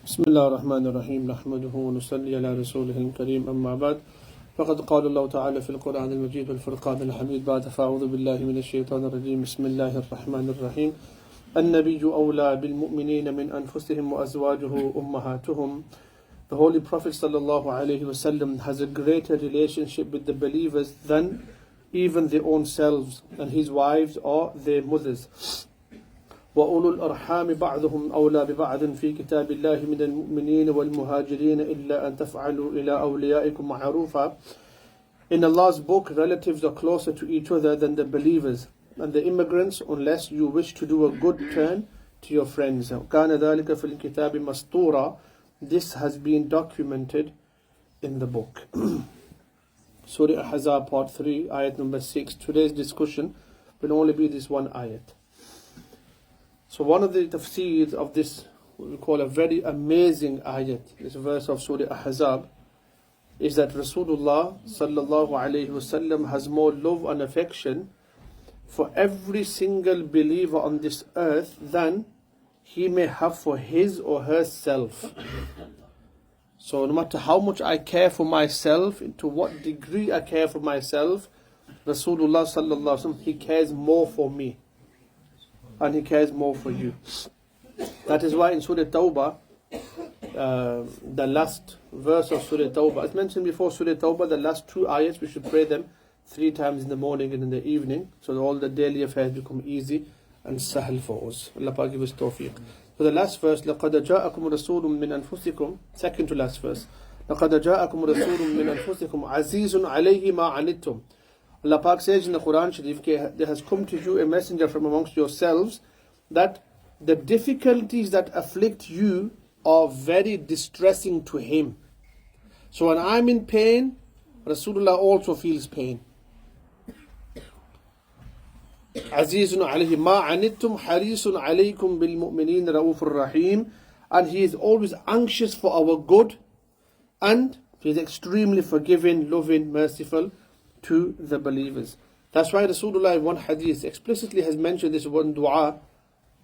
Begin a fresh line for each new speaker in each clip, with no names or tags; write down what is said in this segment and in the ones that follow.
بسم الله الرحمن الرحيم نحمده ونصلي على رسوله الكريم أما بعد فقد قال الله تعالى في القرآن المجيد والفرقان الحميد بعد فأعوذ بالله من الشيطان الرجيم بسم الله الرحمن الرحيم النبي أولى بالمؤمنين من أنفسهم وأزواجه أمهاتهم. The Holy Prophet sallallahu alaihi wasallam has a greater relationship with the believers than even their own selves, and his wives are their mothers. وَأُولُو الْأَرْحَامِ بَعْضُهُمْ أَوْلَى بِبَعْضٍ فِي كِتَابِ اللَّهِ مِنَ الْمُؤْمِنِينَ وَالْمُهَاجِرِينَ إِلَّا أَن تَفْعَلُوا إِلَىٰ أَوْلِيَائِكُمْ مَعْرُوفًا. In Allah's book, relatives are closer to each other than the believers and the immigrants, unless you wish to do a good turn to your friends. كَانَ ذَلِكَ فِي الْكِتَابِ مَسْطُورًا. This has been documented in the book. Surah al-Ahzab part 3, ayat number 6. Today's discussion will only be this one ayat. So one of the tafseers of this, what we call a very amazing ayat, this verse of Surah al-Ahzab, is that Rasulullah sallallahu alayhi wasallam has more love and affection for every single believer on this earth than he may have for his or herself. So no matter how much I care for myself, to what degree I care for myself, Rasulullah sallallahu alayhi wasallam, he cares more for me. And he cares more for you. That is why in Surah Tawbah, the last verse of Surah Tawbah, as mentioned before, Surah Tawbah, the last two ayats, we should pray them 3 times in the morning and in the evening, so that all the daily affairs become easy and sahal for us. Allah give us tawfiq. So the last verse, لَقَدْ جَاءَكُمْ رَسُولٌ مِّنْ أَنفُسِكُمْ, second to last verse, لَقَدْ جَاءَكُمْ رَسُولٌ مِّنْ أَنفُسِكُمْ عَزِيزٌ عَلَيْهِ مَا عَنِتُّمْ. Allah Pak says in the Quran Sharif, there has come to you a messenger from amongst yourselves, that the difficulties that afflict you are very distressing to him. So when I'm in pain, Rasulullah also feels pain. Azizun alayhi ma anittum harisun alaykum bil mu'minin raufur rahim. And he is always anxious for our good, and he is extremely forgiving, loving, merciful to the believers. That's why Rasulullah in one hadith explicitly has mentioned this one dua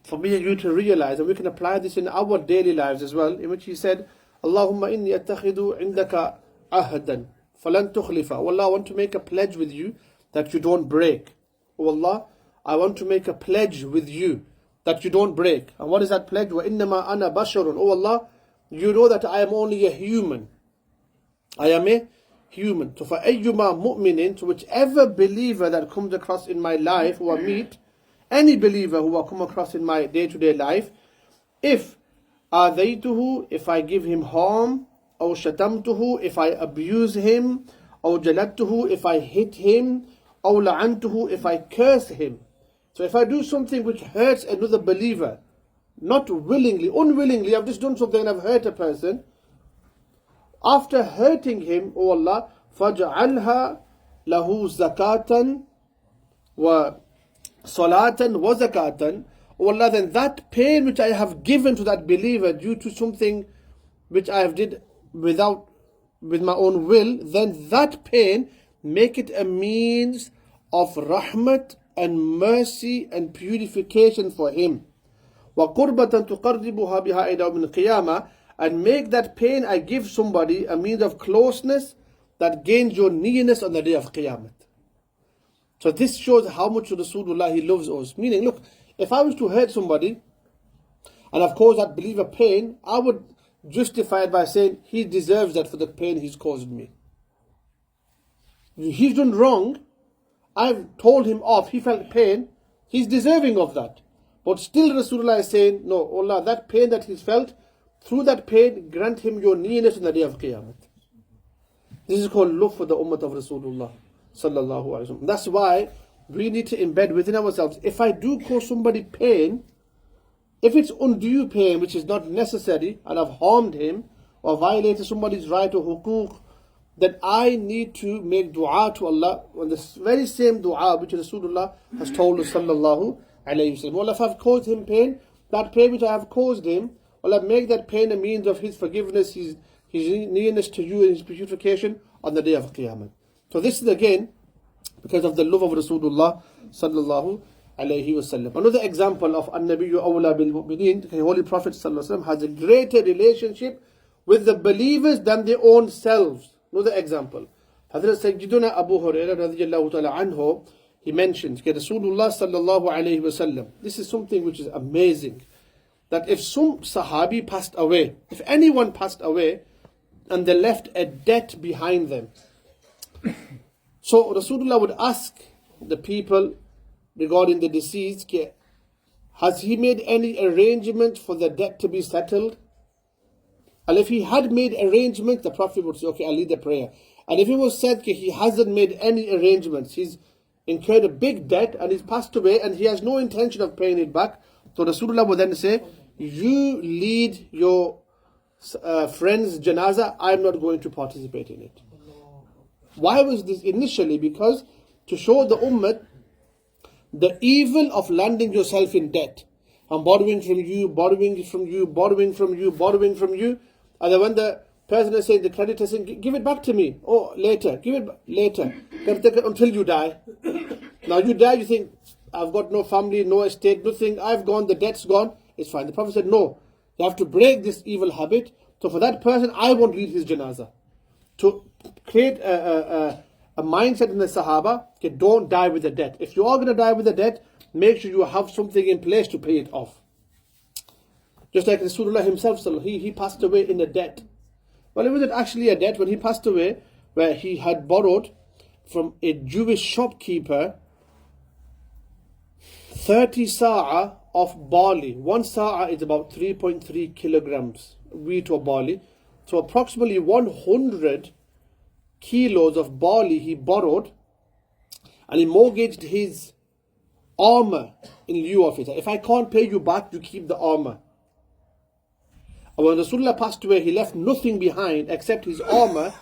for me and you to realize, and we can apply this in our daily lives as well, in which he said, Allahumma inni attakhidu indaka ahdan falan tukhlifa. Oh Allah, I want to make a pledge with you that you don't break. Oh Allah, I want to make a pledge with you that you don't break. And what is that pledge? Wa innama ana basharun. Oh Allah, you know that I am only a human. I am a human. So for ayyuma mu'minin, to whichever believer that comes across in my life, who I meet, any believer who I come across in my day-to-day life, if adaytuhu, if I give him harm, or shatamtuhu, if I abuse him, or jalattuhu, if I hit him, or la'antuhu, if I curse him. So if I do something which hurts another believer, not willingly, unwillingly, I've just done something and I've hurt a person, after hurting him, O Allah, فَجْعَلْهَا لَهُ زَكَاةً وَصَلَاةً وَزَكَاةً. O Allah, then that pain which I have given to that believer due to something which I have did with my own will, then that pain, make it a means of rahmat and mercy and purification for him. وَقُرْبَةً تُقَرِّبُهَا بِهَا إِلَى يَوْمِ الْقِيَامَةِ. And make that pain I give somebody a means of closeness that gains your nearness on the day of Qiyamah. So this shows how much Rasulullah, he loves us. Meaning, look, if I was to hurt somebody and I've caused that believer pain, I would justify it by saying he deserves that for the pain he's caused me. He's done wrong, I've told him off, he felt pain, he's deserving of that. But still Rasulullah is saying, no, Allah, that pain that he's felt, through that pain, grant him your nearness on the day of Qiyamah. This is called love for the ummah of Rasulullah sallallahu alaihi wasallam. That's why we need to embed within ourselves, if I do cause somebody pain, if it's undue pain which is not necessary and I've harmed him or violated somebody's right or hukuk, then I need to make dua to Allah on this very same dua which Rasulullah has told us sallallahu alaihi wasallam. Well, if I've caused him pain, that pain which I have caused him, Allah, make that pain a means of his forgiveness, his nearness to you and his purification on the day of Qiyamah. So this is again because of the love of Rasulullah sallallahu alayhi wasallam. Another example of an-nabiyyu awla bil mu'minin, the Holy Prophet sallallahu alaihi wasallam has a greater relationship with the believers than their own selves. Another example. Hazrat Sayyiduna Abu Hurairah radiyallahu ta'ala anhu, he mentions that Rasulullah sallallahu alayhi wasallam, this is something which is amazing, that if some Sahabi passed away, if anyone passed away, and they left a debt behind them, so Rasulullah would ask the people regarding the deceased, has he made any arrangement for the debt to be settled? And if he had made arrangements, the Prophet would say, okay, I'll lead the prayer. And if it was said that he hasn't made any arrangements, he's incurred a big debt and he's passed away and he has no intention of paying it back, so Rasulullah would then say, you lead your friend's janazah, I'm not going to participate in it. Why was this initially? Because to show the ummah the evil of landing yourself in debt and borrowing from you, borrowing from you, borrowing from you, borrowing from you, and then when the person is saying, the creditor is saying, give it back to me, oh later, give it later, until you die. Now you die, you think, I've got no family, no estate, nothing, I've gone, the debt's gone, it's fine. The Prophet said, no, you have to break this evil habit. So for that person, I won't lead his janazah. To create a mindset in the Sahaba, okay, don't die with a debt. If you are going to die with a debt, make sure you have something in place to pay it off. Just like Rasulullah himself, he passed away in a debt. Well, it wasn't actually a debt when he passed away, where he had borrowed from a Jewish shopkeeper 30 sa'a of barley. One sa'a is about 3.3 kilograms wheat or barley. So approximately 100 kilos of barley he borrowed, and he mortgaged his armor in lieu of it. If I can't pay you back, you keep the armor. And when Rasulullah passed away, he left nothing behind except his armor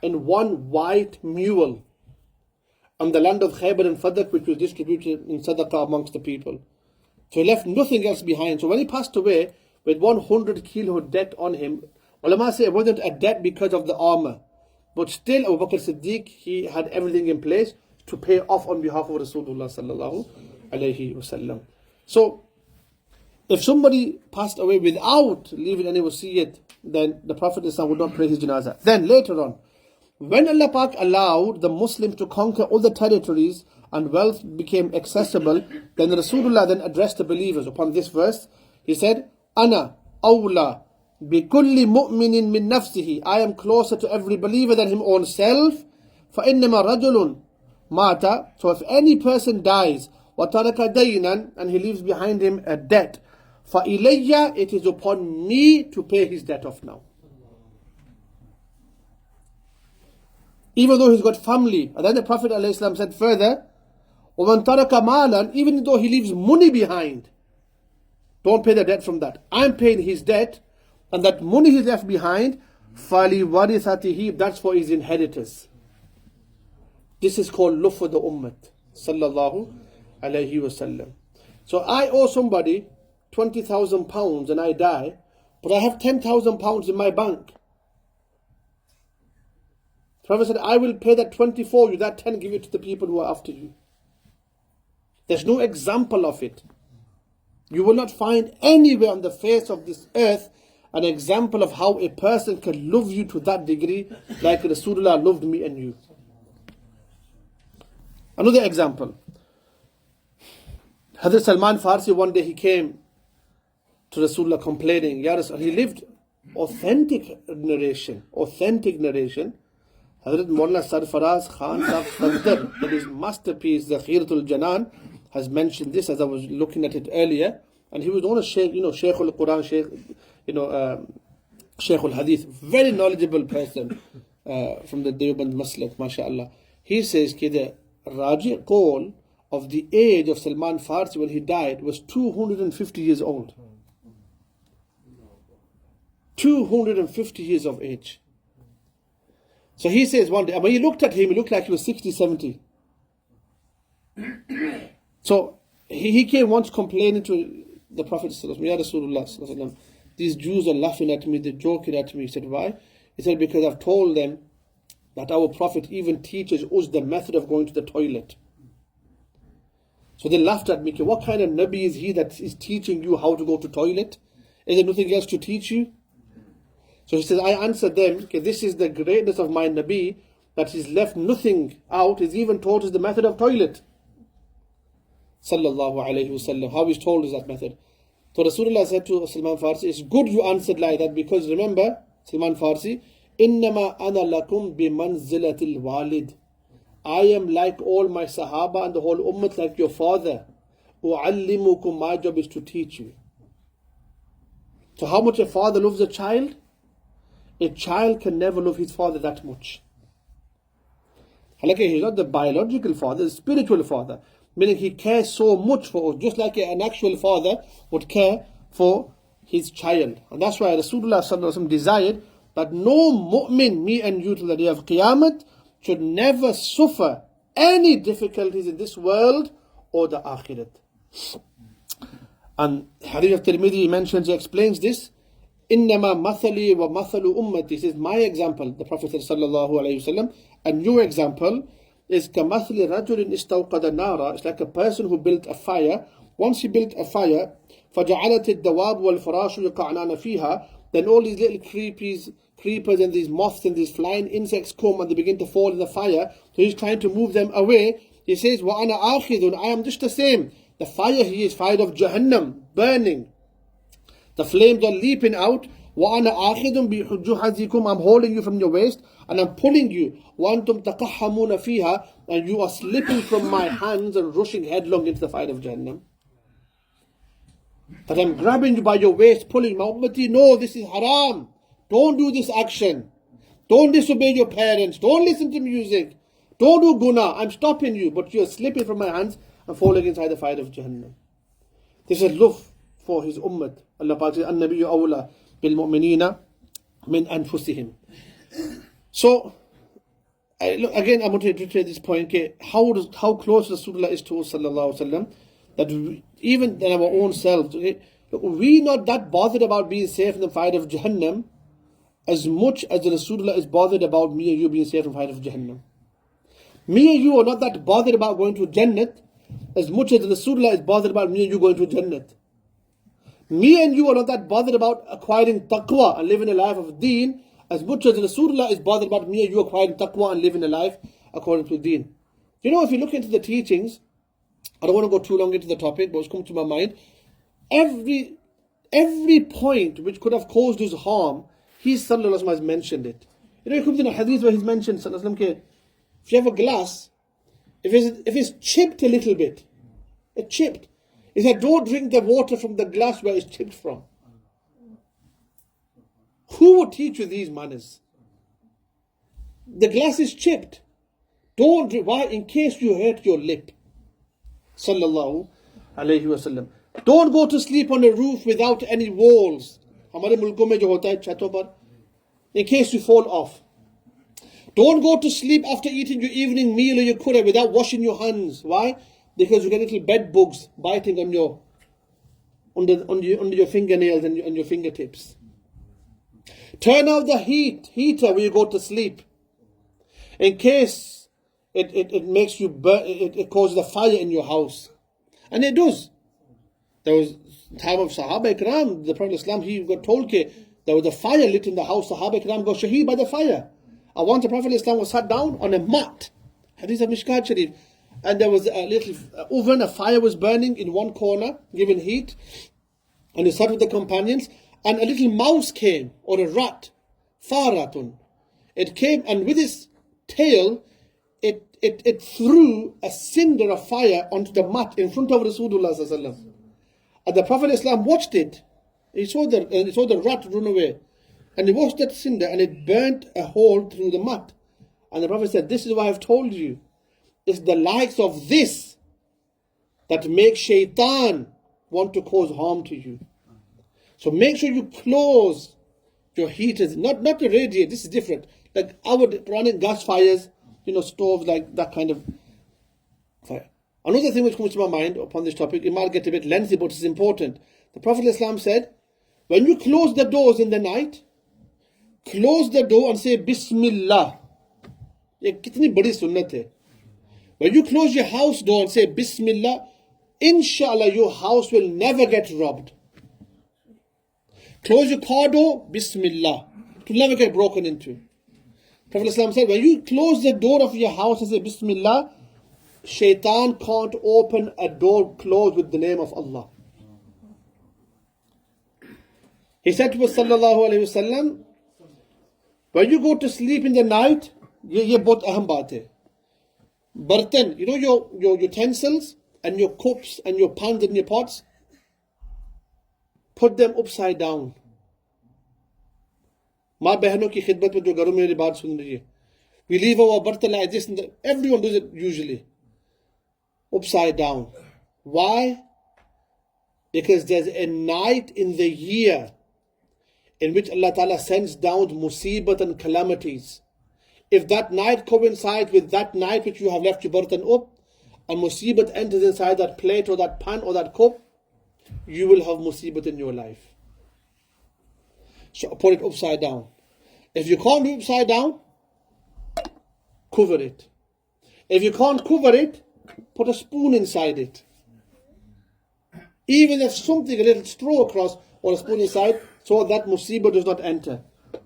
and one white mule on the land of Khaybar and Fadak, which was distributed in Sadaqah amongst the people. So he left nothing else behind. So when he passed away with 100 kilo debt on him, ulama say it wasn't a debt because of the armor, but still Abu Bakr Siddiq, he had everything in place to pay off on behalf of Rasulullah sallallahu alayhi wasallam. So if somebody passed away without leaving any wasiyat, then the Prophet would not pray his janazah. Then later on, when Allah Pak allowed the Muslims to conquer all the territories and wealth became accessible, then Rasulullah then addressed the believers upon this verse. He said, Ana awla bi kulli mu'minin min nafsihi. I am closer to every believer than him own self. فَإِنَّمَا رَجُلٌ mata. So if any person dies, وَتَرَكَ دَيْنًا, and he leaves behind him a debt, فَإِلَيَّ, it is upon me to pay his debt off now. Even though he's got family. And then the Prophet ﷺ said further, وَمَنْ تَرَكَ مَالًا, even though he leaves money behind, don't pay the debt from that. I'm paying his debt, and that money he left behind, فَلِوَرِثَتِهِ, that's for his inheritors. This is called love for the ummah. Sallallahu alayhi wasallam. So I owe somebody £20,000 and I die, but I have £10,000 in my bank. The Prophet said, I will pay that 20 for you, that 10 give it to the people who are after you. There's no example of it. You will not find anywhere on the face of this earth an example of how a person can love you to that degree like Rasulullah loved me and you. Another example. Hazrat Salman Farsi, one day he came to Rasulullah complaining, Ya Rasul, he lived authentic narration. Hazrat Mawlānā Sājid Irshād Sahib, that his masterpiece, Zakhiratul Janan, has mentioned this as I was looking at it earlier. And he was known as Shaykh, Shaykh al-Quran, Shaykh al-Hadith, very knowledgeable person from the Deoband Maslak, mashaAllah. He says that the Raji' Qawl of the age of Salman Farsi when he died was 250 years old. 250 years of age. So he says one day, when he looked at him, he looked like he was 60, 70. So he came once complaining to the Prophet, Ya Rasulullah, these Jews are laughing at me, they're joking at me. He said, why? He said, because I've told them that our Prophet even teaches us the method of going to the toilet. So they laughed at me. What kind of Nabi is he that is teaching you how to go to toilet? Is there nothing else to teach you? So he says, I answered them, okay, this is the greatness of my Nabi, that he's left nothing out. He's even taught us the method of toilet. Sallallahu alayhi wasallam. How he's told us that method. So Rasulullah said to Salman Farsi, it's good you answered like that, because remember, Salman Farsi, إِنَّمَا أَنَا لَكُمْ بِمَنْزِلَةِ الْوَالِدِ. I am like all my Sahaba and the whole ummah, like your father. أُعَلِّمُكُمْ. My job is to teach you. So how much a father loves a child? A child can never love his father that much. He's not the biological father, the spiritual father. Meaning he cares so much for us, just like an actual father would care for his child. And that's why Rasulullah sallallahu alaihi wasallam desired that no mu'min, me and you till the day of Qiyamah, should never suffer any difficulties in this world or the Akhirat. And Hadith of Tirmidhi mentions, he explains this, إِنَّمَا مَثَلِي وَمَثَلُ أُمَّتِي. He says, my example, the Prophet said sallallahu alayhi wasallam, and your example is كَمَثْلِ رَجُلٍ إِسْتَوْقَدَ نَارًا. It's like a person who built a fire. Once he built a fire, فَجَعَلَتِ الدَّوَابُ وَالْفَرَاشُ يَقَعْنَانَ فِيهَا. Then all these little creepers and these moths and these flying insects come and they begin to fall in the fire. So he's trying to move them away. He says, وَأَنَا آخِذٌ. I am just the same. The fire here is fire of Jahannam, burning. The flames are leaping out. وَأَنَا آخِذٌ بِحُجُّحَزِكُمْ. I'm holding you from your waist and I'm pulling you. وَأَنْتُمْ تَقَحَّمُونَ فِيهَا. And you are slipping from my hands and rushing headlong into the fire of Jahannam. That I'm grabbing you by your waist, pulling my ummati. No, this is haram. Don't do this action. Don't disobey your parents. Don't listen to music. Don't do guna. I'm stopping you. But you're slipping from my hands and falling inside the fire of Jahannam. This is love for his ummah. Allah Ta'ala says, النَّبِيُّ أَوْلَى بِالْمُؤْمِنِينَ مِنْ أَنفُسِهِمْ. So, again, I want to reiterate this point, okay, how close Rasulullah is to us, sallallahu alaihi wasallam, that even in our own selves, okay, look, we're not that bothered about being safe in the fire of Jahannam as much as Rasulullah is bothered about me and you being safe from the fire of Jahannam. Me and you are not that bothered about going to Jannat as much as Rasulullah is bothered about me and you going to Jannat. Me and you are not that bothered about acquiring taqwa and living a life of deen as much as Rasulullah is bothered about me and you acquiring taqwa and living a life according to deen. You know, if you look into the teachings, I don't want to go too long into the topic, but it's come to my mind. Every point which could have caused us harm, he sallallahu alaihi wasallam has mentioned it. You know, it comes in a hadith where he's mentioned, sallallahu alaihi wasallam, if you have a glass, if it's chipped a little bit, it's chipped. He said, don't drink the water from the glass where it's chipped from. Who would teach you these manners? The glass is chipped. Don't drink. Why? In case you hurt your lip. Sallallahu alayhi wasallam. Don't go to sleep on a roof without any walls. हमारे मुल्कों में जो होता है छतों पर, in case you fall off. Don't go to sleep after eating your evening meal or your curry without washing your hands. Why? Because you get little bed bugs biting on your under your fingernails and your fingertips. Turn out the heater when you go to sleep, in case it makes you burn. It causes a fire in your house, and it does. There was time of Sahaba Ikram, the Prophet Islam, he got told that there was a fire lit in the house. Sahaba Ikram got shaheed by the fire. And once the Prophet Islam was sat down on a mat, Hadith of Mishkat Sharif, and there was a little oven, a fire was burning in one corner, giving heat, and he sat with the companions, and a little mouse came, or a rat, faratun. It came, and with its tail, it threw a cinder of fire onto the mat in front of Rasulullah sallallahu alaihi wasallam. And the Prophet Islam watched it. He saw the rat run away. And he watched that cinder and it burnt a hole through the mat. And the Prophet said, this is what I've told you. It's the likes of this that make shaitan want to cause harm to you. So make sure you close your heaters. Not the radiator, this is different. Like our running gas fires, stoves, like that kind of fire. Another thing which comes to my mind upon this topic, it might get a bit lengthy, but it's important. The Prophet Islam said, when you close the doors in the night, close the door and say Bismillah. Ye kitni badi sunnat hai. When you close your house door and say Bismillah, inshallah your house will never get robbed. Close your car door, Bismillah. It will never get broken into. Prophet ﷺ said, when you close the door of your house and say Bismillah, Shaitan can't open a door closed with the name of Allah. He said to us, sallallahu alayhi wasallam, when you go to sleep in the night, ye bahut aham baat hai. Bartan, you know your utensils and your cups and your pans and your pots, put them upside down. माँ बहनों की खिदमत में जो घरों में मेरी बात सुन रही है, we leave our bartan like this, and everyone does it usually upside down. Why? Because there's a night in the year in which Allah Ta'ala sends down musibat and calamities. If that night coincides with that night which you have left your bartan up, and musibat enters inside that plate or that pan or that cup, you will have musibat in your life. So put it upside down. If you can't do it upside down, cover it. If you can't cover it, put a spoon inside it. Even if something, a little straw across or a spoon inside, so that musibah does not enter.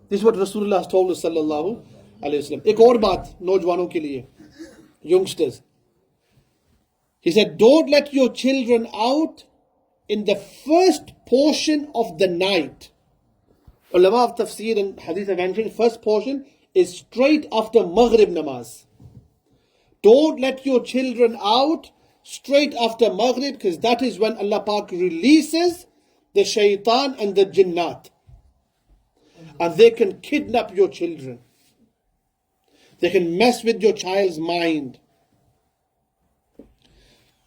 This is what Rasulullah has told us, sallallahu alayhi wasallam. Ek aur baat, naujwanon ke liye, youngsters. He said, don't let your children out in the first portion of the night. Ulama of tafsir and hadith have mentioned, first portion is straight after Maghrib namaz. Don't let your children out straight after Maghrib, because that is when Allah Pak releases the shaitan and the jinnat. And they can kidnap your children. They can mess with your child's mind.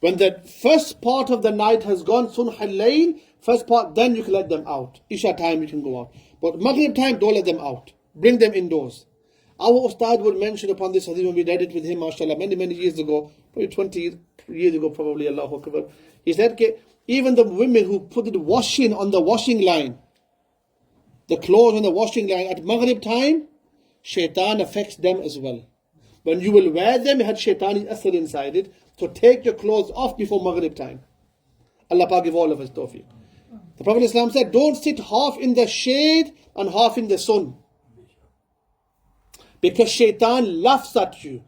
When the first part of the night has gone, Sunnah al-Layl, first part, then you can let them out. Isha time you can go out. But Maghrib time, don't let them out. Bring them indoors. Our Ustad would mention upon this hadith when we read it with him, mashallah, many years ago, probably 20 years ago, probably, Allahu Akbar. He said, even the women who put the washing on the washing line, the clothes on the washing line at Maghrib time, shaitan affects them as well. When you will wear them, it had shaitani asr inside it. So take your clothes off before Maghrib time. Allah Pak give all of us tawfiq. The Prophet ﷺ said, don't sit half in the shade and half in the sun. Because shaitan laughs at you.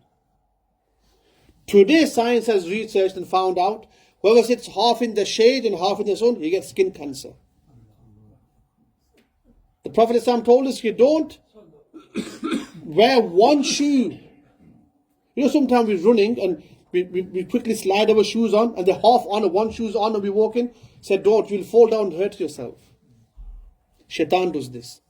Today science has researched and found out, whoever sits half in the shade and half in the sun, he gets skin cancer. The Prophet ﷺ told us, you don't wear one shoe. You know, sometimes we're running and we quickly slide our shoes on, and they're half on and one shoe's on and we're walking. Said, don't, you'll fall down and hurt yourself. Shaitan does this.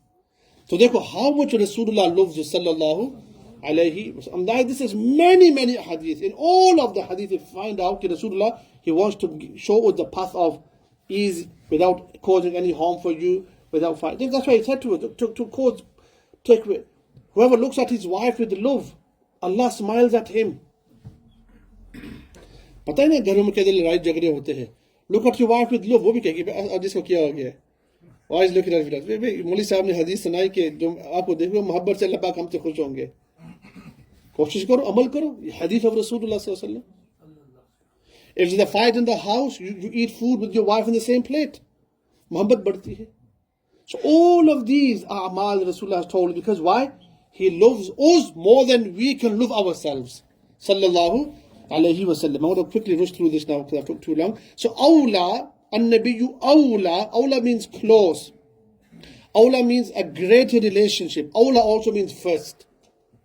So therefore, how much Rasulullah loves you, sallallahu alayhi wa sallam. This is many hadith. In all of the hadith, you find out that Rasulullah, he wants to show us the path of ease without causing any harm for you, without fighting. That's why he said to us, whoever looks at his wife with love, Allah smiles at him. पता है ना घरों में कैसे लड़ाई झगड़े होते हैं. Look at your wife with love, वो भी कहेगी जिसको क्या हो गया. Why is looking at it? मौलवी साहब ने हदीस सुनाई कि जो आपको देखो मोहब्बत से अल्लाह पाक हमसे खुश होंगे. कोशिश करो, अमल करो. ये हदीस of Rasulullah sallallahu alaihi wasallam. If there's a fight in the house, you eat food with your wife in the same plate. मोहब्बत बढ़ती है. So all of these are a'mal Rasulullah has told, because why? He loves us more than we can love ourselves. Sallallahu alayhi wa sallam. I want to quickly rush through this now because I took too long. So awla, an-nabiyyu awla. Awla means close. Awla means a greater relationship. Awla also means first.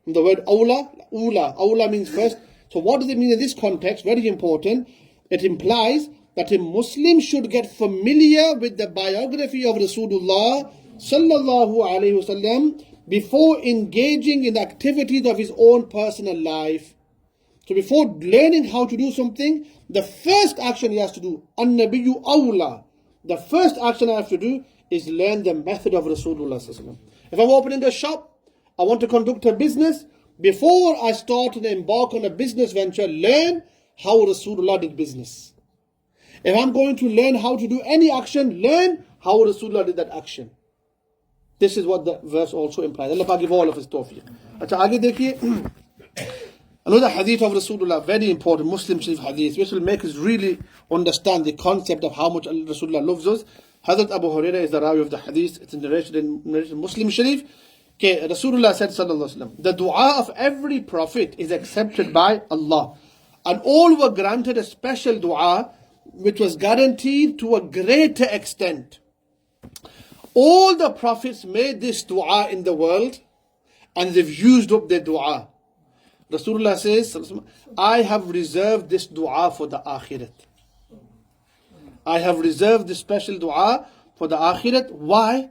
From the word awla means first. So what does it mean in this context? Very important. It implies that a Muslim should get familiar with the biography of Rasulullah sallallahu alayhi wa sallam before engaging in the activities of his own personal life. So before learning how to do something, the first action he has to do, an-nabiyyu awla, the first action I have to do is learn the method of Rasulullah sallallahu alaihi wasallam. If I'm opening a shop, I want to conduct a business, before I start and embark on a business venture, learn how Rasulullah did business. If I'm going to learn how to do any action, learn how Rasulullah did that action. This is what the verse also implies. Allah Pak give all of us tawfiq. अच्छा आगे देखिए. Another hadith of Rasulullah, very important Muslim Sharif hadith, which will make us really understand the concept of how much Rasulullah loves us. Hazrat Abu Hurairah is the rawi of the hadith. It's narrated in Muslim Sharif. Okay, Rasulullah said, sallallahu alaihi wasallam, the dua of every prophet is accepted by Allah. And all were granted a special dua, which was guaranteed to a greater extent. All the prophets made this dua in the world, and they've used up their dua. Rasulullah says, I have reserved this dua for the akhirat. I have reserved this special dua for the akhirat. Why?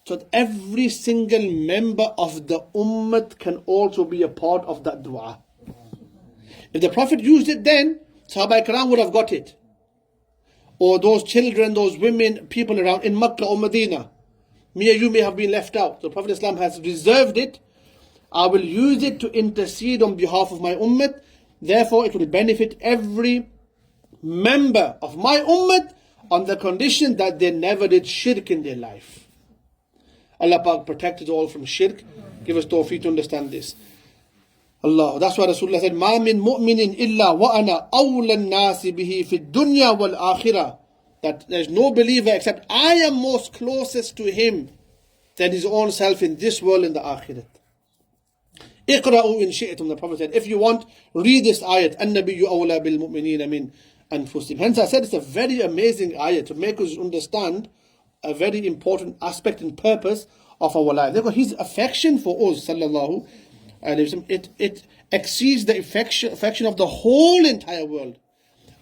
So that every single member of the ummah can also be a part of that dua. If the Prophet used it then, Sahaba Ikram would have got it. Or those children, those women, people around in Makkah or Medina. Me and you may have been left out. The Prophet Islam has reserved it. I will use it to intercede on behalf of my ummah. Therefore, it will benefit every member of my ummah on the condition that they never did shirk in their life. Allah Pak protect us all from shirk. Give us tawfiq to understand this. Allah. That's why Rasulullah said, مَا مِن مُؤْمِنٍ إِلَّا وَأَنَا أَوْلَى النَّاسِ بِهِ فِي الدُّنْيَا وَالْآخِرَةِ. That there is no believer except I am most closest to him than his own self in this world and the akhirat. اقرأوا إن شئتم. The Prophet said, if you want, read this ayat. النبي أولى بالمؤمنين من أنفسهم. Hence I said it's a very amazing ayat to make us understand a very important aspect and purpose of our life. Therefore, his affection for us, sallallahu alayhi wa sallam, it exceeds the affection of the whole entire world.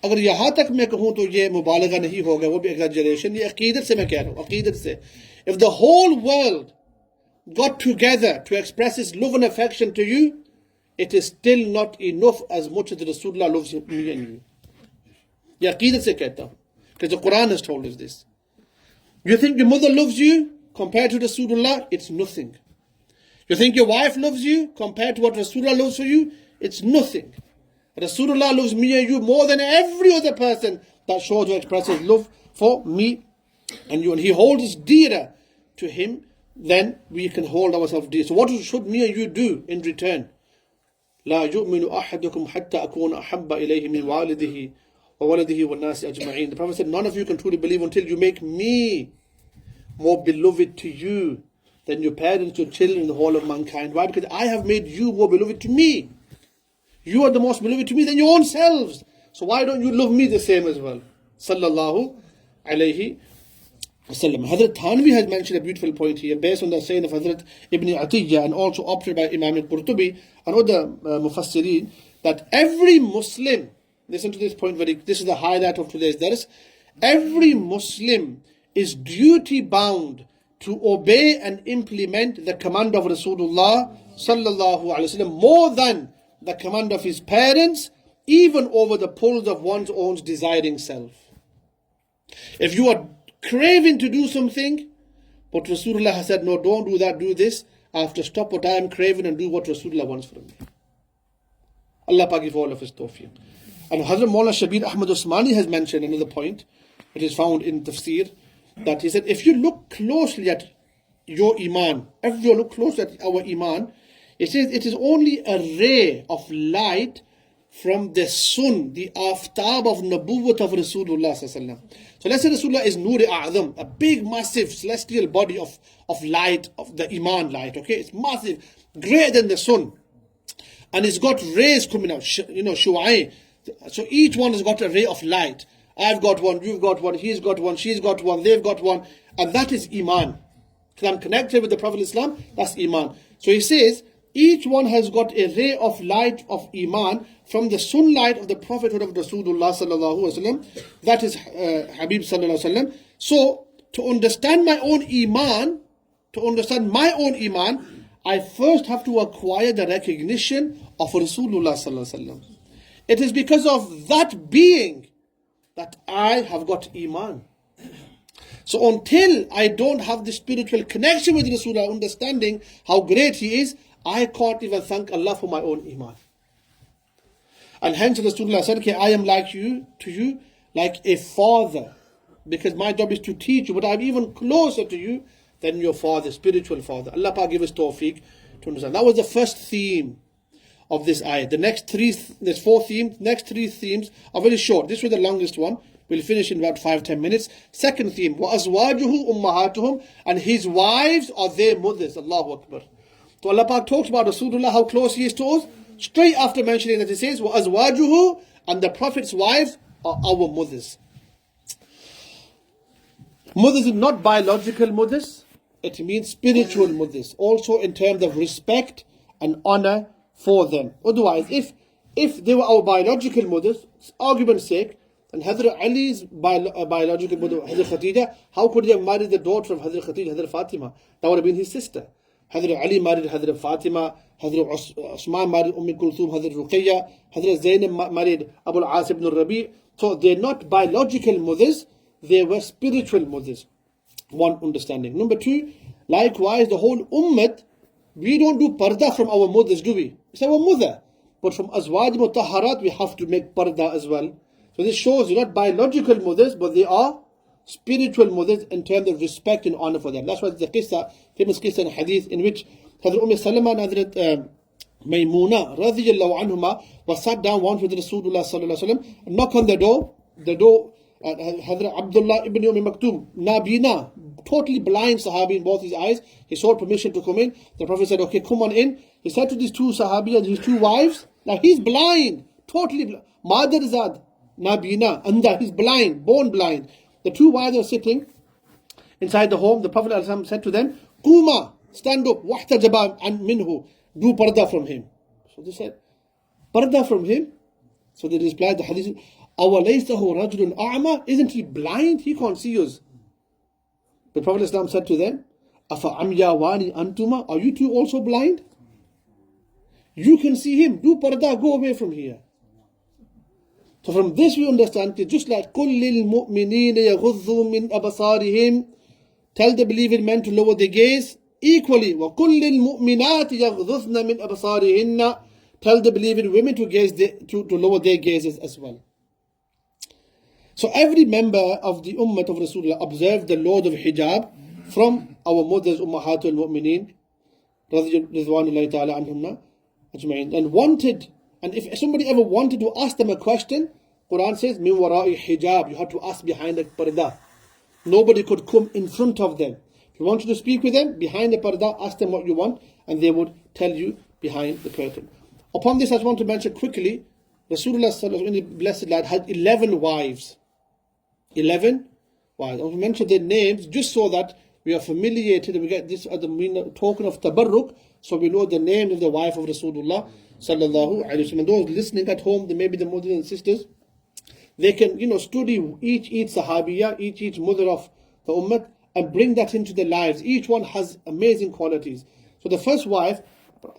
अगर यहाँ तक मैं कहूँ तो ये मुबालगा नहीं होगा, वो भी exaggeration. ये अकीदत से मैं कह रहा हूँ, अकीदत से. If the whole world got together to express its love and affection to you, it is still not enough as much as Rasulullah loves me and you. ये अकीदत से कहता हूँ, because the Quran has told us this. You think your mother loves you compared to Rasulullah? It's nothing. You think your wife loves you compared to what Rasulullah loves for you? It's nothing. Rasulullah loves me and you more than every other person that shows or expresses love for me and you. And he holds us dearer to him than we can hold ourselves dear. So what should me and you do in return? لا يؤمن أحدكم حتى أكون أحب إليه من والده وولده والناس أجمعين. The Prophet said, none of you can truly believe until you make me more beloved to you than your parents, your children, and the whole of mankind. Why? Because I have made you more beloved to me. You are the most beloved to me than your own selves. So why don't you love me the same as well? Sallallahu alayhi wasallam. Hazrat Thanvi has mentioned a beautiful point here based on the saying of Hazrat Ibn Atiyya and also opted by Imam al-Qurtubi and other Mufassirin, that every Muslim, listen to this point, this is the highlight of today's dars, every Muslim is duty bound to obey and implement the command of Rasulullah sallallahu alaihi wasallam more than the command of his parents, even over the pulls of one's own desiring self. If you are craving to do something, but Rasulullah has said, no, don't do that, do this, I have to stop what I am craving and do what Rasulullah wants from me. Allah Pak give all of us tawfiq. And Hazrat Mawlānā Shabir Ahmad Usmani has mentioned another point, which is found in Tafsir, that he said, if you look closely at your Iman, if you look closely at our Iman, it says it is only a ray of light from the sun, the aftab of Nabuwwat of Rasulullah sallallahu. So let's say Rasulullah is Nur A'zam, a big, massive, celestial body of light, of the Iman light, okay? It's massive, greater than the sun. And it's got rays coming out, Shu'ai. So each one has got a ray of light. I've got one, you've got one, he's got one, she's got one, they've got one. And that is Iman. Because I'm connected with the Prophet Islam, that's Iman. So he says, each one has got a ray of light of Iman from the sunlight of the prophethood of Rasulullah sallallahu alaihi wasallam. That is Habib sallallahu alaihi wasallam. So to understand my own Iman, I first have to acquire the recognition of Rasulullah sallallahu alaihi wasallam. It is because of that being that I have got Iman. So until I don't have the spiritual connection with Rasulullah, understanding how great he is, I can't even thank Allah for my own Iman. And hence Rasulullah said, okay, I am like you, to you, like a father. Because my job is to teach you, but I'm even closer to you than your father, spiritual father. Allah Ta'ala give us tawfiq to understand. That was the first theme of this ayat. There's 4 themes. Next 3 themes are very short. This was the longest one. We'll finish in about 5-10 minutes. Second theme, وَأَزْوَاجُهُ أُمَّهَاتُهُم, and his wives are their mothers. Allahu Akbar. So Allah Pak talks about Rasulullah, how close he is to us. Straight after mentioning that, he says, وَأَزْوَاجُهُ, and the Prophet's wives are our mothers. Mothers are not biological mothers. It means spiritual mothers. Also in terms of respect and honor for them. Otherwise, if they were our biological mothers, argument's sake, and Hazrat Ali's biological mother, Hazrat Khadija, how could he have married the daughter of Hazrat Khadija, Hazrat Fatima? That would have been his sister. Hazrat Ali married Hazrat Fatima, Hazrat Usman married Kulthum, Hazrat Ruqayya, Hazrat Zainab married Abu al-As ibn al-Rabi. So they're not biological mothers, they were spiritual mothers. One understanding. Number 2, likewise the whole ummah, we don't do parda from our mothers, do we? It's our mother. But from Azwaj Mutahharat we have to make parda as well. So this shows they're not biological mothers, but they are spiritual mothers in terms of respect and honor for them. That's why the qissa, famous qissa in hadith, in which Hazrat Salama and Hazrat Maymuna radiyallahu anhuma was sat down once with Rasulullah sallallahu alaihi wasallam, knock on the door, Hazrat Abdullah ibn Maktum, Nabina, totally blind Sahabi in both his eyes, he sought permission to come in. The Prophet said, okay, come on in. He said to these 2 Sahabi and his 2 wives, now he's blind, totally blind, Madarzad, Nabina, Anda, he's blind, born blind. The 2 wives are sitting inside the home. The Prophet ﷺ said to them, Quma, stand up, wahtajaba and minhu, do parda from him. So they said, parda from him? So they replied, the hadith, awalaysahu rajulun a'ma, isn't he blind? He can't see us. The Prophet ﷺ said to them, afa amyawani antuma, are you 2 also blind? You can see him, do parda, go away from here. So from this we understand that just like قُلْ لِلْمُؤْمِنِينَ يَغُضُّوا مِنْ أَبَصَارِهِمْ, tell the believing men to lower their gaze. Equally, وَقُلْ لِلْمُؤْمِنَاتِ يَغْضُضْنَ مِنْ أَبَصَارِهِنَّ, tell the believing women to lower their gazes as well. So every member of the ummah of Rasulullah observed the law of hijab from our mothers, Ummahatul Mu'mineen, Ridwanullahi ta'ala anhunna ajma'in, and wanted. And if somebody ever wanted to ask them a question, Quran says, min wara'i hijab, you have to ask behind the parda. Nobody could come in front of them. If you wanted to speak with them, behind the parda, ask them what you want, and they would tell you behind the curtain. Upon this, I just want to mention quickly, Rasulullah sallallahu in the blessed light had 11 wives. 11 wives. I want to mention their names just so that we are familiated and we get this as the token of tabarruk, so we know the name of the wife of Rasulullah sallallahu alaihi wasallam. And those listening at home, they may be the mothers and sisters, they can study each sahabiya, each mother of the ummah, and bring that into their lives. Each one has amazing qualities. So the first wife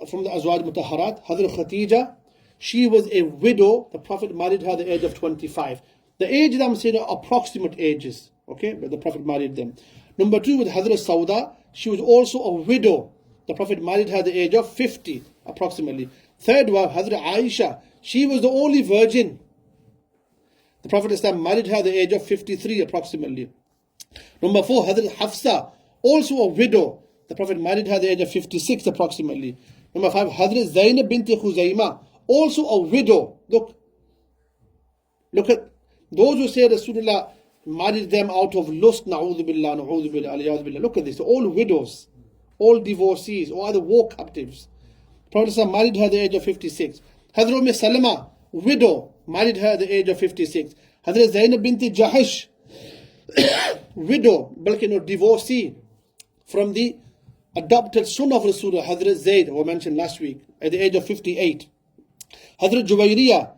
from the Azwaj Mutahharat, Hazrat Khadija, she was a widow. The Prophet married her at the age of 25. The ages I'm saying are approximate ages, okay, but the Prophet married them. Number 2 with Hazrat Sauda, she was also a widow. The Prophet married her at the age of 50 approximately. Third wife, Hazrat Aisha, she was the only virgin. The Prophet married her at the age of 53 approximately. Number 4, Hazrat Hafsa, also a widow. The Prophet married her at the age of 56 approximately. Number 5, Hazrat Zainab binti Khuzaymah, also a widow. Look at those who say Rasulullah married them out of lust. Na'udhu billah, na'udhu billah, aliyadhu billah. Look at this, they're all widows, all divorcees, or other war captives. Prophet married her at the age of 56. Hazrat Salama, widow, married her at the age of 56. Hazrat Zainab binti Jahash, widow, divorcee from the adopted son of Rasulullah, Hazrat Zayd, who I mentioned last week, at the age of 58. Hazrat Juwayriyah,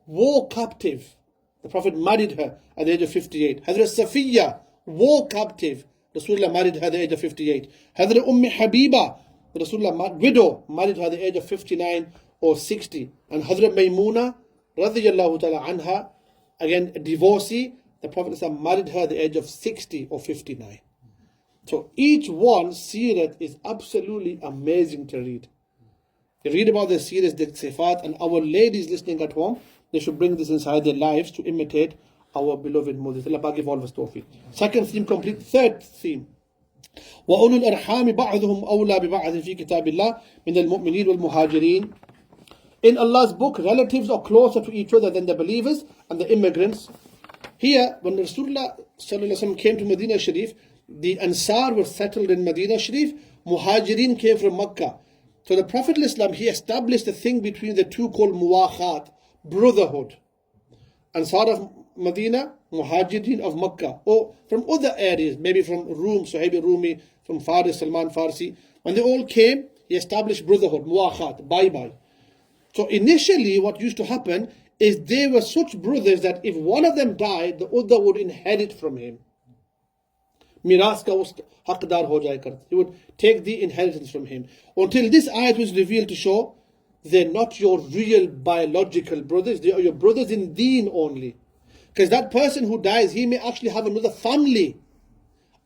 war captive. The Prophet married her at the age of 58. Hazrat Safiya, war captive. Rasulullah married her at the age of 58. Hazrat Habiba, Rasulullah widow, married her at the age of 59 or 60. And Hazrat Maymuna, radiyallahu ta'ala anha, again a divorcee, the Prophet married her at the age of 60 or 59. So each one, Seerat is absolutely amazing to read. You read about the Seerat, the Sifat, and our ladies listening at home, they should bring this inside their lives to imitate our beloved mothers. Allah give all of us tawfiq. Second theme complete. Third theme. وَأُولُو الْأَرْحَامِ بَعْضُهُمْ أَوْلَى بِبَعْضٍ فِي كِتَابِ اللَّهِ مِنَ الْمُؤْمِنِينَ وَالْمُهَاجِرِينَ In Allah's book, relatives are closer to each other than the believers and the immigrants. Here, when Rasulullah came to Medina Sharif, the Ansar were settled in Medina Sharif, Muhajirin came from Makkah. So the Prophet ﷺ, he established a thing between the two called muwakhat, brotherhood. Ansar of Medina, Muhajirin of Makkah, or from other areas, maybe from Rum, Suhaib Rumi, from Faris, Salman Farsi. When they all came, he established brotherhood, muwakhat, bye-bye. So initially what used to happen is they were such brothers that if one of them died, the other would inherit from him. Miras ka us haqdar ho jaya karta. He would take the inheritance from him. Until this ayat was revealed to show they're not your real biological brothers, they are your brothers in deen only. Because that person who dies, he may actually have another family.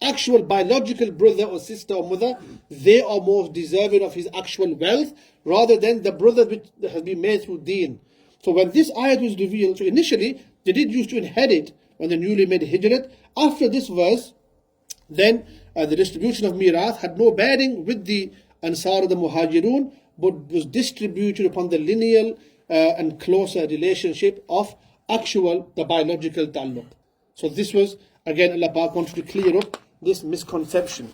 Actual biological brother or sister or mother, they are more deserving of his actual wealth rather than the brother which has been made through deen. So when this ayat was revealed, so initially they did used to inherit when they newly made hijrat. After this verse, then the distribution of mirath had no bearing with the Ansar of the Muhajirun, but was distributed upon the lineal and closer relationship of the biological talluq. So this was, again, Allah Pak wanted to clear up this misconception.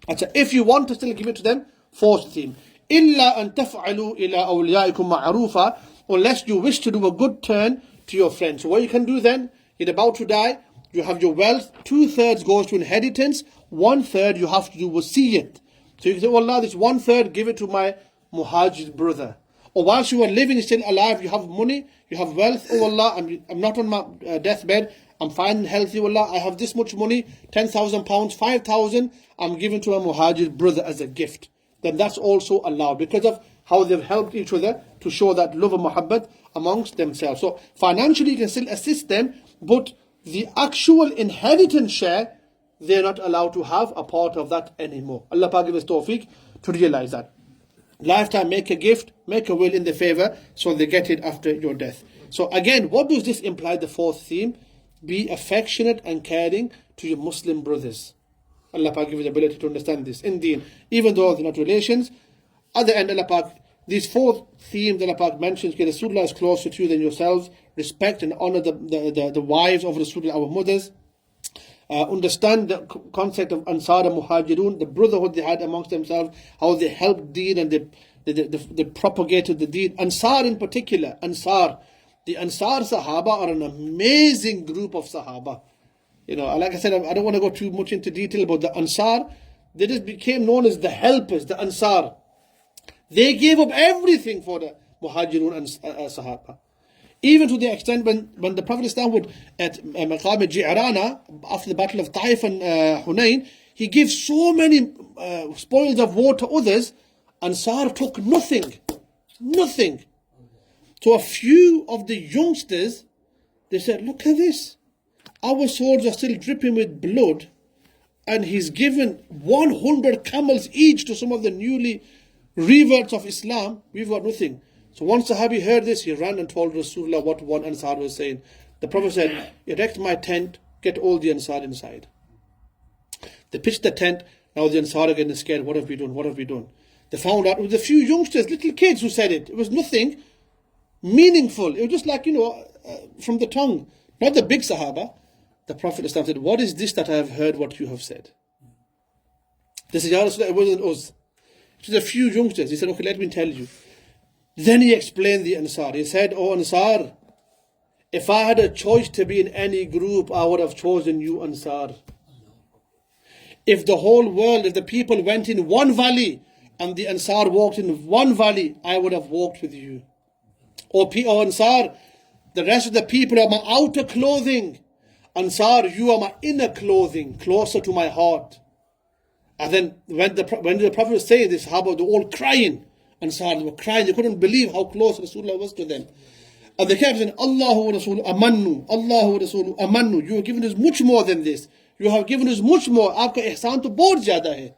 If you want to still give it to them, fourth theme. إِلَّا أَن تَفْعَلُوا إِلَىٰ أَوْلِيَائِكُمْ مَعْرُوفًا, unless you wish to do a good turn to your friends. So what you can do then, you're about to die, you have your wealth, 2/3 goes to inheritance, 1/3 you have to do wasiyat. So you can say, oh Allah, this 1/3 give it to my muhajir brother. Or whilst you are living, still alive, you have money, you have wealth, oh Allah, I'm not on my deathbed, I'm fine and healthy, oh Allah, I have this much money, 10,000 pounds, 5,000, I'm giving to my muhajir brother as a gift. Then that's also allowed because of how they've helped each other to show that love and muhabbat amongst themselves. So financially you can still assist them, but the actual inheritance share, they're not allowed to have a part of that anymore. Allah Pak give us tawfiq to realize that. Lifetime, make a gift, make a will in their favor, so they get it after your death. So again, what does this imply, the fourth theme? Be affectionate and caring to your Muslim brothers. Allah Pak give us the ability to understand this in deen, even though they're not relations. At the end, Allah Pak, these four themes Allah Pak mentions, Rasulullah is closer to you than yourselves, respect and honor the wives of Rasulullah, our mothers. Understand the concept of Ansar and Muhajirun, the brotherhood they had amongst themselves, how they helped deen and they propagated the deen. Ansar in particular, the Ansar Sahaba are an amazing group of Sahaba. You know, like I said, I don't want to go too much into detail about the Ansar. They just became known as the helpers, the Ansar. They gave up everything for the Muhajirun and Sahaba. Even to the extent when the Prophet Islam would, at Maqam Ji'rana, after the battle of Taif and Hunayn, he gave so many spoils of war to others, Ansar took nothing. Nothing. So a few of the youngsters, they said, look at this. Our swords are still dripping with blood, and he's given 100 camels each to some of the newly reverts of Islam. We've got nothing. So once Sahabi heard this, he ran and told Rasulullah what one Ansar was saying. The Prophet said, erect my tent, get all the Ansar inside. They pitched the tent, now the Ansar are getting scared, what have we done, what have we done? They found out it was a few youngsters, little kids who said it. It was nothing meaningful. It was just like, from the tongue, not the big Sahaba. The Prophet said, what is this that I have heard what you have said? They said, Ya Rasulullah, it wasn't us. It was a few youngsters. He said, okay, let me tell you. Then he explained the Ansar. He said, oh Ansar, if I had a choice to be in any group, I would have chosen you, Ansar. If the whole world, if the people went in one valley and the Ansar walked in one valley, I would have walked with you. Oh Ansar, the rest of the people are my outer clothing. Ansar, you are my inner clothing, closer to my heart. And then when the Prophet was saying this, Sahaba, they were all crying. Ansar, they were crying, they couldn't believe how close Rasulullah was to them. And they kept saying, Allahu wa Rasuluhu amannu, Allahu wa Rasuluhu amannu. You have given us much more than this. You have given us much more. Aapka ihsan to bahut zyada hai.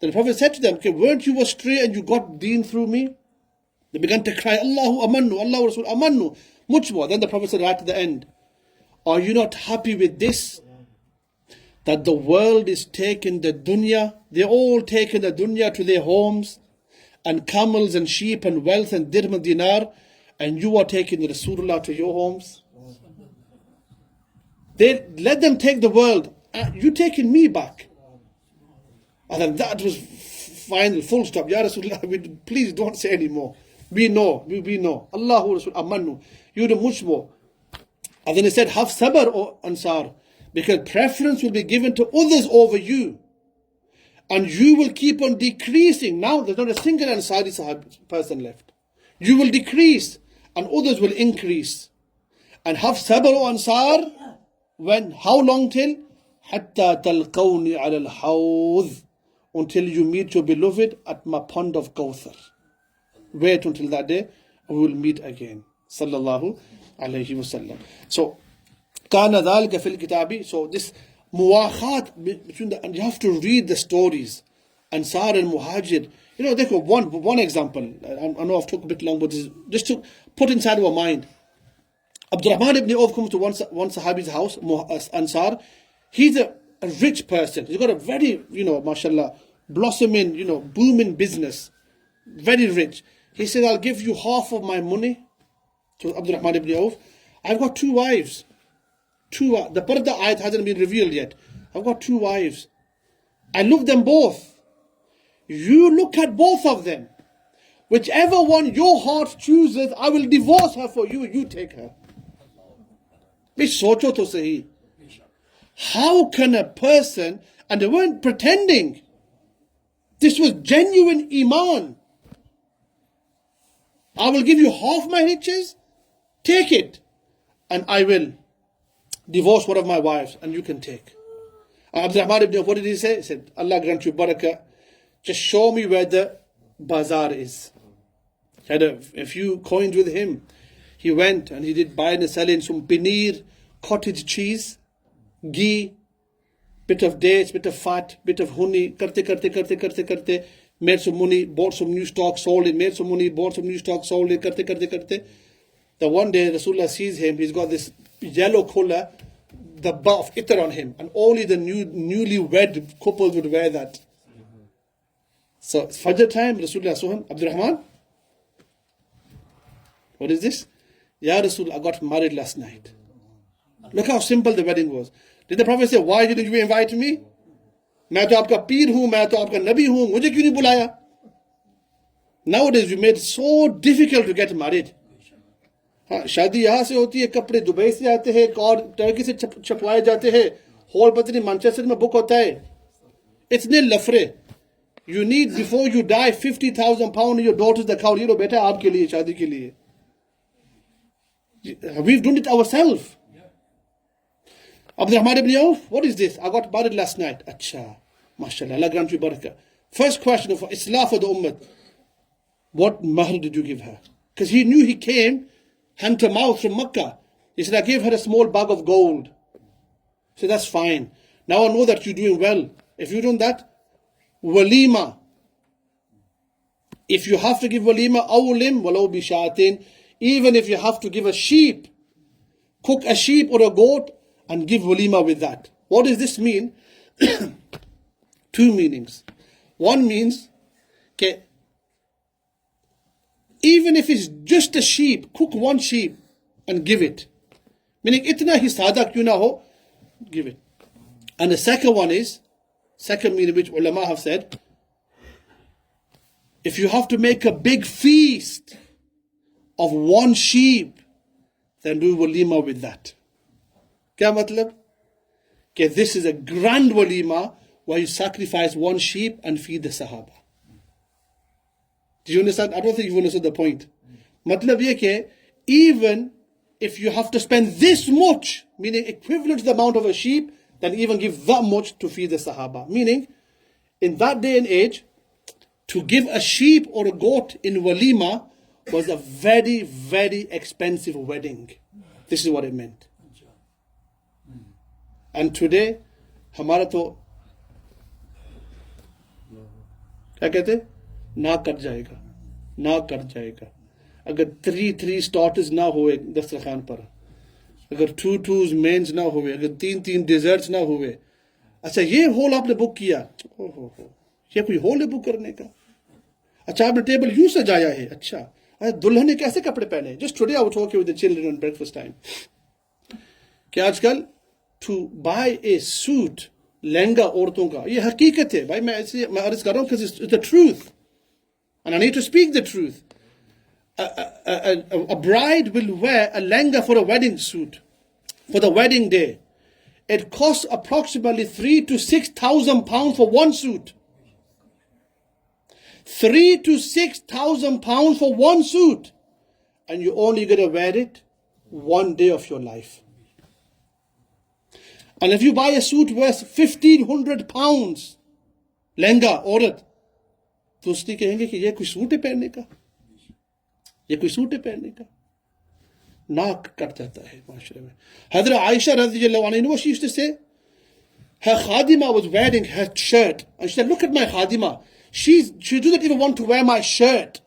Then the Prophet said to them, okay, weren't you astray and you got deen through me? They began to cry, Allahu amannu, Allahu wa Rasuluhu amannu. Much more. Then the Prophet said right at the end, are you not happy with this? That the world is taking the dunya, they're all taking the dunya to their homes, and camels and sheep and wealth and dirham and dinar, and you are taking Rasulullah to your homes? They let them take the world. You taking me back. And then that was final, full stop. Ya Rasulullah, please don't say any more. We know. Allahu Rasul amannu. You do much more. And then he said, have sabr, O Ansar, because preference will be given to others over you. And you will keep on decreasing. Now there's not a single Ansari Sahib person left. You will decrease and others will increase. And have sabr, O Ansar, when? How long till? Hatta talqawni ala al-hawd. Until you meet your beloved at my pond of Kawthar. Wait until that day, and we will meet again. Sallallahu alayhi wasallam. So, kana dhalika fil kitabi. So this muwakhat between and you have to read the stories. Ansar and Muhajir. You know, they could one example. I know I've talked a bit long, but just to put inside our mind. Abdurrahman ibn Auf comes to one Sahabi's house, Ansar. He's a rich person. He's got a very, mashallah, blossoming, booming business. Very rich. He said, I'll give you half of my money to Abdurrahman ibn Auf. I've got 2 wives. The part of the ayat hasn't been revealed yet. I've got 2 wives. I love them both. You look at both of them. Whichever one your heart chooses, I will divorce her for you. You take her. Socho to sahi. How can a person, and they weren't pretending. This was genuine iman. I will give you half my riches. Take it. And I will divorce one of my wives and you can take. Abdurrahman ibn Auf, what did he say? He said, Allah grant you barakah. Just show me where the bazaar is. He had a few coins with him. He went and he did buying and selling some paneer, cottage cheese, ghee, bit of dates, bit of fat, bit of honey, karte, made some money, bought some new stock, sold it, made some money, bought some new stock, sold it, karte. Then one day Rasulullah sees him, he's got this yellow color, the bar of itar on him, and only the newly wed couples would wear that. So Fajr time, Rasulullah saw him, Abdurrahman, what is this? Ya Rasul, I got married last night. Look how simple the wedding was. Did the Prophet say, why didn't you invite me? मैं तो आपका पीर हूँ, मैं तो आपका नबी हूँ, मुझे क्यों नहीं बुलाया? Nowadays we made it so difficult to get married. हाँ, शादी यहाँ से होती है, कपड़े दुबई से आते हैं, और टर्की से छपवाए जाते हैं, हॉल पता नहीं मैनचेस्टर में बुक होता है. इतने लफड़े. You need before you die 50,000 pounds in your daughter's account. You know, बेटा आपके लिए शादी के लिए. We've done it ourselves. Abdurrahman ibn Auf, what is this? I got married last night. Acha, mashallah, Allah grant you barakah. First question of Islah for the ummah. What mahr did you give her? Because he knew he came hand to mouth from Makkah. He said, I gave her a small bag of gold. He said, that's fine. Now I know that you're doing well. If you done that, walima. If you have to give walima, awlim walau bishatin. Even if you have to give a sheep, cook a sheep or a goat, and give walima with that. What does this mean? 2 meanings. One means, okay, even if it's just a sheep, cook 1 sheep and give it. Meaning, itna hi sada kyun na ho, give it. And the second one is, second meaning which ulama have said, if you have to make a big feast of 1 sheep, then do walima with that. Kya matlab? Okay, this is a grand walima where you sacrifice 1 sheep and feed the Sahaba. Do you understand? I don't think you understood the point. Matlab ye ke, even if you have to spend this much, meaning equivalent to the amount of a sheep, then even give that much to feed the Sahaba. Meaning, in that day and age, to give a sheep or a goat in walima was a very, very expensive wedding. This is what it meant. And today, हमारा तो क्या कहते ना कर जाएगा अगर 3 starters ना हुए दस्तरखान पर, अगर 2 mains ना हुए, अगर 3 desserts ना हुए, अच्छा ये हॉल आपने बुक किया, ओहो ये कोई हॉल है बुक करने का? अच्छा आपने टेबल यूं सजाया है, अच्छा दुल्हन ने कैसे कपड़े पहने? Just today I was talking with the children on breakfast time कि आजकल to buy a suit, lehenga औरतों का, ये हकीकत है भाई, मैं अर्ज कर रहा हूँ it's the truth and I need to speak the truth. A bride will wear a lehenga for a wedding suit for the wedding day. It costs approximately 3,000 to 6,000 pounds for one suit. 3,000 to 6,000 pounds for one suit, and you only going to wear it one day of your life. And if you buy a suit worth 1,500 pounds, lehenga औरत, तो उसने कहेंगे कि ये कोई suit है पहनने का, ये कोई सूट है पहनने का. नाक कट जाता है माशरे में. Hazrat Aisha radiallahu anha, you know what she used to say? Her khadima was wearing her shirt, and she said, look at my khadima. She doesn't even want to wear my shirt.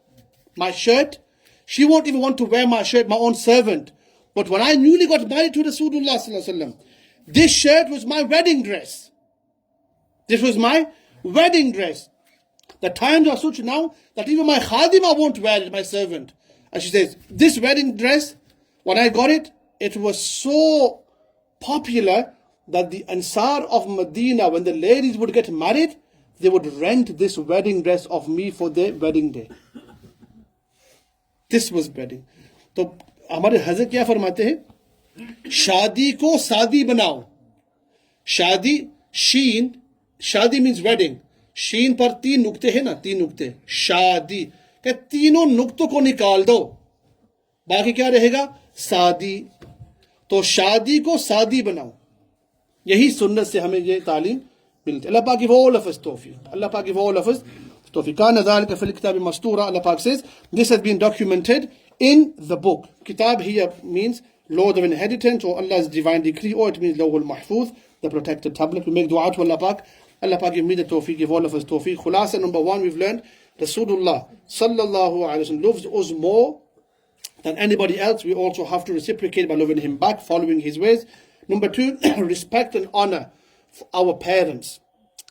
My shirt. She won't even want to wear my shirt, my own servant. But when I newly got married to Rasulullah sallallahu alaihi wasallam, this shirt was my wedding dress. This was my wedding dress. The times are such now that even my khadima won't wear it, my servant. And she says, this wedding dress, when I got it, it was so popular that the Ansar of Medina, when the ladies would get married, they would rent this wedding dress of me for their wedding day. This was wedding. तो हमारे हज़रत क्या फरमाते हैं? शादी को सादी बनाओ. शादी, शीन, शादी means wedding. शीन पर 3 नुक्ते हैं ना, 3 नुक्ते. शादी के तीनों नुक्तों को निकाल दो, बाकी क्या रहेगा? सादी. तो शादी को सादी बनाओ. यही सुन्नत से हमें ये तालीम मिलती. अल्लाह पाक give all of us तौफीक. अल्लाह पाक give all of us तौफीक. कान ज़ालिका फ़िल किताब मस्तूरा. Allah Pak says this has been documented in the book. Kitab here means Lord of inheritance or Allah's divine decree, or it means Lawhul Mahfuz, the protected tablet. We make dua to Allah Pak. Allah Pak give me the tawfiq, give all of us tawfiq. Khulasa number 1 we've learned, Rasulullah sallallahu alaihi wasallam loves us more than anybody else. We also have to reciprocate by loving him back, following his ways. Number 2, respect and honor for our parents,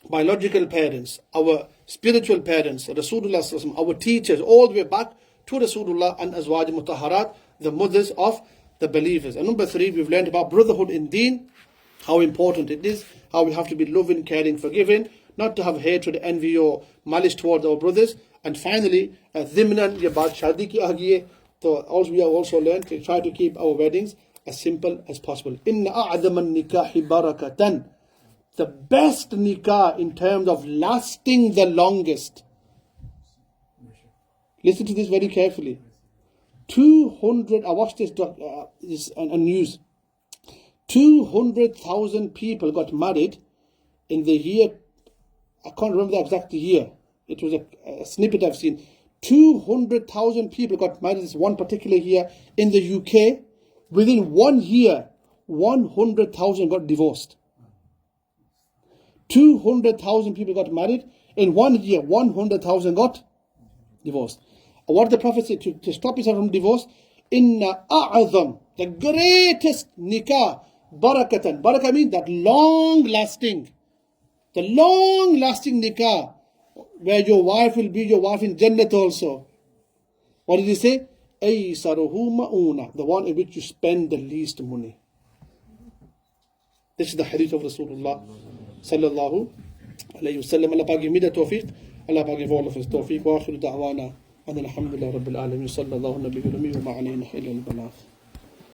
biological parents, our spiritual parents, Rasulullah sallallahu alaihi wasallam, our teachers, all the way back to Rasulullah and Azwaj Mutahharat, the mothers of the believers. And number 3, we've learned about brotherhood in deen, how important it is, how we have to be loving, caring, forgiving, not to have hatred, envy or malice towards our brothers. And finally, dhimnan, ye baat shadi ki aa gayi hai, so also we have also learned to try to keep our weddings as simple as possible. Inna a'adhaman nikahi barakatan, the best nikah in terms of lasting the longest. Listen to this very carefully. 200, I watched this on news. 200,000 people got married in the year, I can't remember the exact year. It was a snippet I've seen. 200,000 people got married this one particular year in the UK. Within 1 year, 100,000 got divorced. 200,000 people got married. In 1 year, 100,000 got divorced. And what did the Prophet say to stop yourself from divorce? Inna a'adham, the greatest nikah, barakatan. Barakah means that long lasting. The long lasting nikah, where your wife will be your wife in Jannat also. What did he say? Aysaruhu ma'una, the one in which you spend the least money. This is the hadith of Rasulullah sallallahu alayhi wa sallam. Allah Pak give me the tawfiq. Allah Pak give all of us tawfiq. Wa akhiru da'wana. And alhamdulillah rabbil alameen. Sallallahu nabiyyu wa ma alayna illa al-balagh.